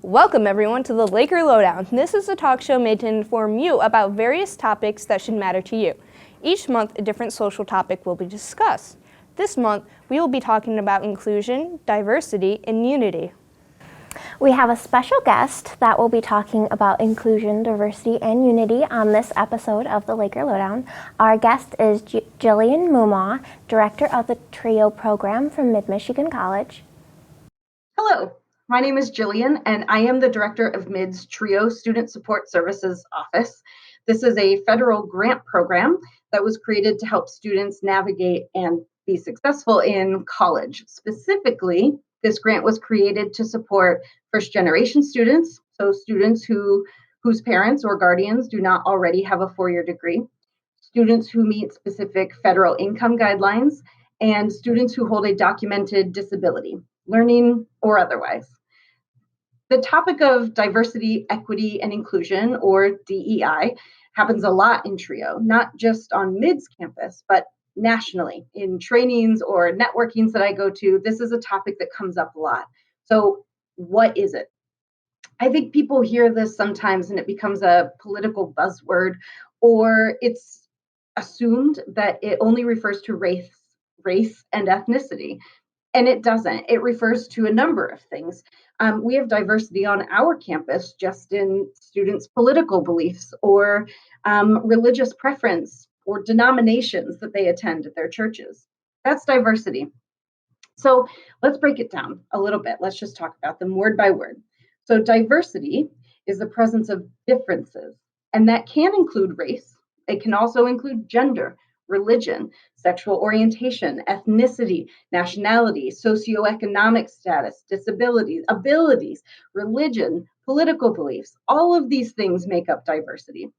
Welcome everyone to the Laker Lowdown. This is a talk show made to inform you about various topics that should matter to you. Each month, a different social topic will be discussed. This month, we will be talking about inclusion, diversity, and unity. We have a special guest that will be talking about inclusion, diversity, and unity on this episode of the Laker Lowdown. Our guest is Jillian Mumaw, Director of the TRIO program from Mid-Michigan College. Hello, my name is Jillian, and I am the Director of MID's TRIO Student Support Services Office. This is a federal grant program that was created to help students navigate and be successful in college. Specifically, this grant was created to support first-generation students, so students whose parents or guardians do not already have a four-year degree, students who meet specific federal income guidelines, and students who hold a documented disability, learning or otherwise. The topic of diversity, equity, and inclusion, or DEI, happens a lot in TRIO, not just on MID's campus, but nationally. In trainings or networkings that I go to, this is a topic that comes up a lot. So what is it? I think people hear this sometimes and it becomes a political buzzword, or it's assumed that it only refers to race and ethnicity. And it doesn't. It refers to a number of things. We have diversity on our campus just in students' political beliefs or religious preference or denominations that they attend at their churches. That's diversity. So let's break it down a little bit. Let's just talk about them word by word. So diversity is the presence of differences, and that can include race. It can also include gender, religion, sexual orientation, ethnicity, nationality, socioeconomic status, disabilities, abilities, religion, political beliefs. All of these things make up diversity.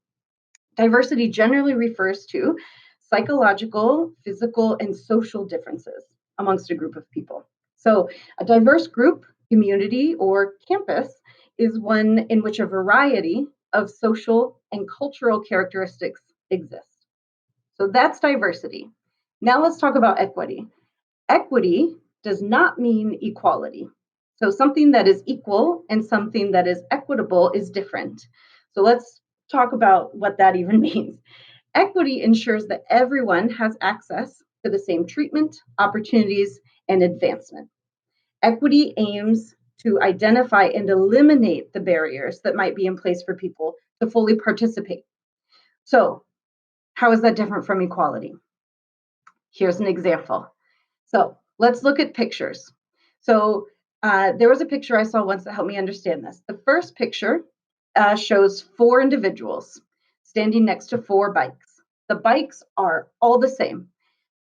Diversity generally refers to psychological, physical, and social differences amongst a group of people. So a diverse group, community, or campus is one in which a variety of social and cultural characteristics exist. So that's diversity. Now let's talk about equity. Equity does not mean equality. So something that is equal and something that is equitable is different. So let's talk about what that even means. Equity ensures that everyone has access to the same treatment, opportunities, and advancement. Equity aims to identify and eliminate the barriers that might be in place for people to fully participate. So how is that different from equality? Here's an example. So let's look at pictures. So there was a picture I saw once that helped me understand this. The first picture shows four individuals standing next to four bikes. The bikes are all the same.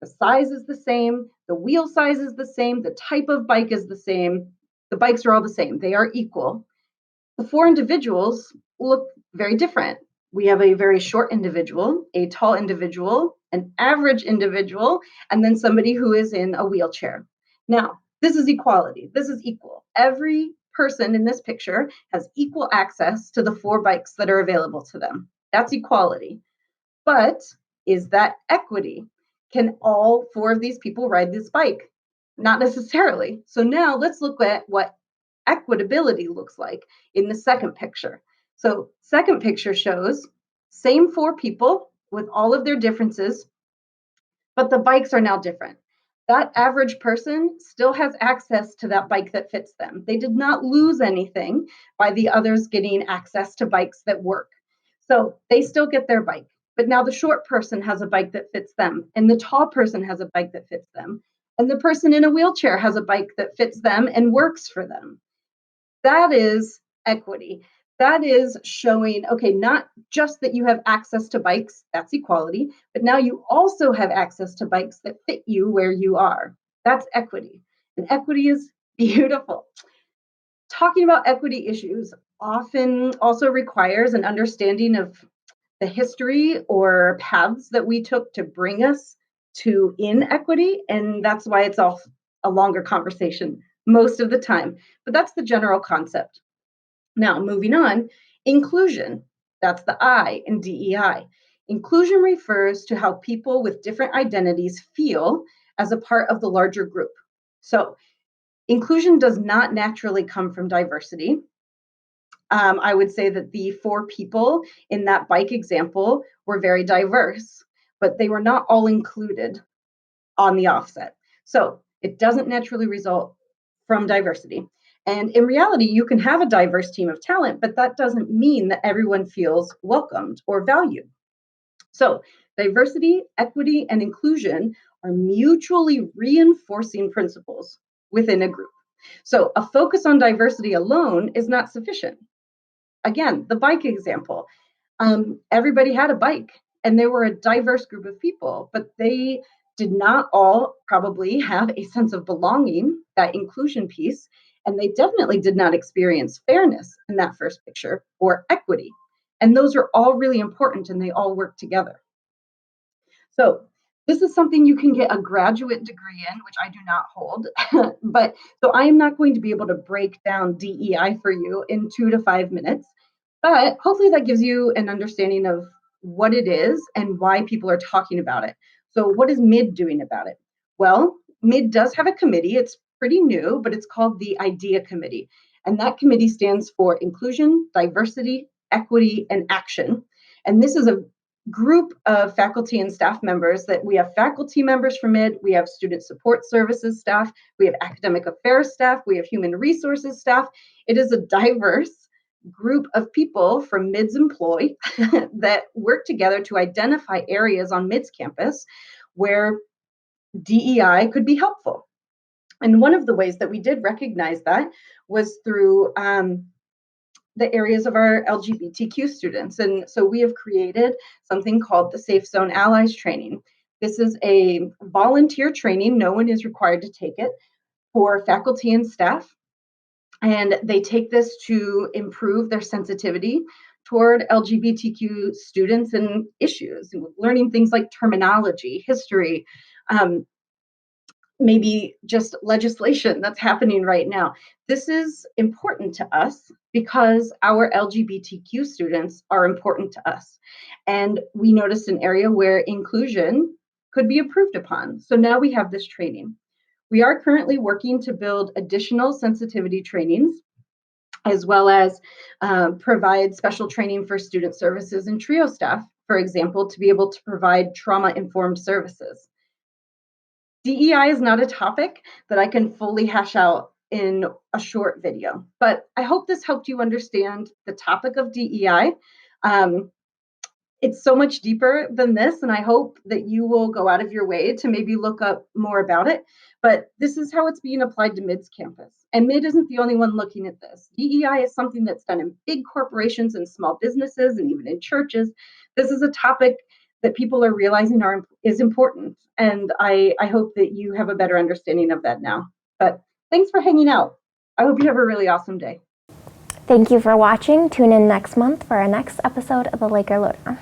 The size is the same. The wheel size is the same. The type of bike is the same. The bikes are all the same. They are equal. The four individuals look very different. We have a very short individual, a tall individual, an average individual, and then somebody who is in a wheelchair. Now, this is equality. This is equal. Every person in this picture has equal access to the four bikes that are available to them. That's equality. But is that equity? Can all four of these people ride this bike? Not necessarily. So now let's look at what equitability looks like in the second picture. So second picture shows same four people with all of their differences, but the bikes are now different. That average person still has access to that bike that fits them. They did not lose anything by the others getting access to bikes that work. So they still get their bike, but now the short person has a bike that fits them, and the tall person has a bike that fits them, and the person in a wheelchair has a bike that fits them and works for them. That is equity. That is showing, okay, not just that you have access to bikes, that's equality, but now you also have access to bikes that fit you where you are. That's equity. And equity is beautiful. Talking about equity issues often also requires an understanding of the history or paths that we took to bring us to inequity. And that's why it's all a longer conversation most of the time. But that's the general concept. Now, moving on, inclusion. That's the I in DEI. Inclusion refers to how people with different identities feel as a part of the larger group. So inclusion does not naturally come from diversity. I would say that the 4 people in that bike example were very diverse, but they were not all included on the offset. So it doesn't naturally result from diversity. And in reality, you can have a diverse team of talent, but that doesn't mean that everyone feels welcomed or valued. So diversity, equity, and inclusion are mutually reinforcing principles within a group. So a focus on diversity alone is not sufficient. Again, the bike example. Everybody had a bike and they were a diverse group of people, but they did not all probably have a sense of belonging, that inclusion piece, and they definitely did not experience fairness in that first picture or equity. And those are all really important and they all work together. So this is something you can get a graduate degree in, which I do not hold. But so I am not going to be able to break down DEI for you in 2 to 5 minutes. But hopefully that gives you an understanding of what it is and why people are talking about it. So what is MID doing about it? Well, MID does have a committee. It's pretty new, but it's called the IDEA Committee. And that committee stands for Inclusion, Diversity, Equity, and Action. And this is a group of faculty and staff members that we have faculty members from MID, we have student support services staff, we have academic affairs staff, we have human resources staff. It is a diverse group of people from MID's employ that work together to identify areas on MID's campus where DEI could be helpful. And one of the ways that we did recognize that was through the areas of our LGBTQ students. And so we have created something called the Safe Zone Allies training. This is a volunteer training. No one is required to take it for faculty and staff. And they take this to improve their sensitivity toward LGBTQ students and issues, learning things like terminology, history, maybe just legislation that's happening right now. This is important to us because our LGBTQ students are important to us. And we noticed an area where inclusion could be improved upon. So now we have this training. We are currently working to build additional sensitivity trainings, as well as provide special training for student services and TRIO staff, for example, to be able to provide trauma-informed services. DEI is not a topic that I can fully hash out in a short video, but I hope this helped you understand the topic of DEI. It's so much deeper than this, and I hope that you will go out of your way to maybe look up more about it. But this is how it's being applied to MID's campus. And MID isn't the only one looking at this. DEI is something that's done in big corporations and small businesses and even in churches. This is a topic that people are realizing is important. And I hope that you have a better understanding of that now. But thanks for hanging out. I hope you have a really awesome day. Thank you for watching. Tune in next month for our next episode of the Laker Lowdown.